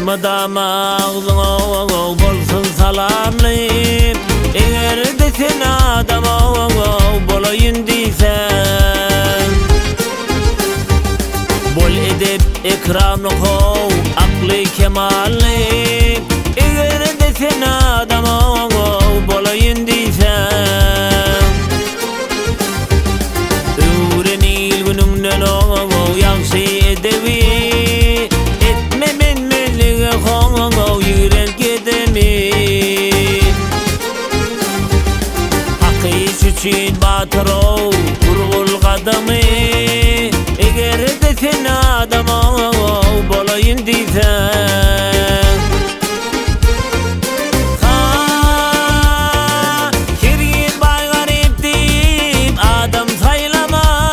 Doymadam ağzına bolsun salamlı. Eğer de sen adam bolayın deysen, bol edip ekranı kov aklı kemallı. Eğer de sen adam bolayın deysen, öğrenil gününden yaxşı edebi. Etme menmelige koğu yürel gedemi. Için batırov vurgul kadamı. Eğer de sen adam bolayın deysen, kirgin bay garip deyip adam saylama.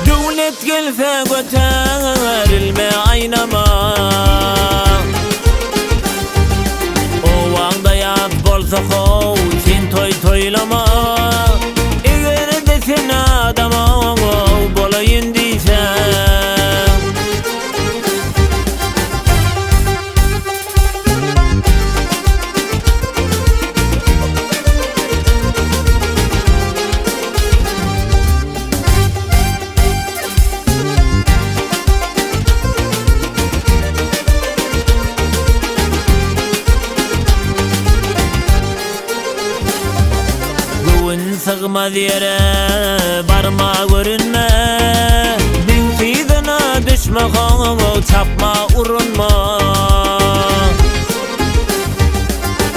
Devlet gelse göterilme aynama. Ovanda yat bolsa kov sen toy toylama. Sen adam bolayın deysen, sığmaz yere barma görünme. Bin fidana düşme koğu çapma urunma.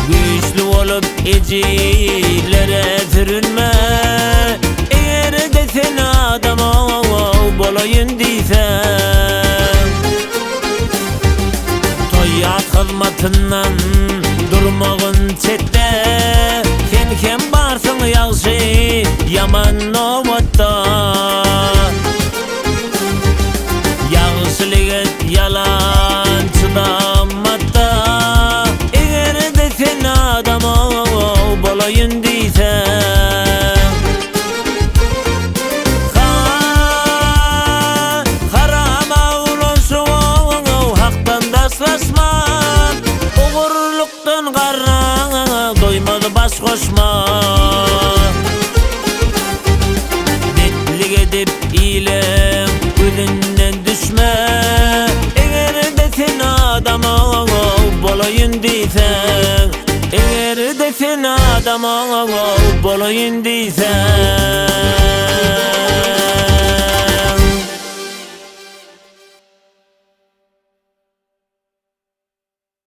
Güçlü olup ecilere sürünme. Eğer de sen adam bolayın deysen, toyat hizmetinden durmağın çette. Sen kim barsın yaxşı yaman novatda. Yaxşılık et yalan çıdamatda. Eğer de sen adam bolayın deysen, harama ulaşın haktan daslaşma. Oğurluktan qarna doymadı baş koşma. Netlik edip iyilem gözünden düşme. Eğer de sen adam bolayın deysen, eğer de sen adam bolayın deysen.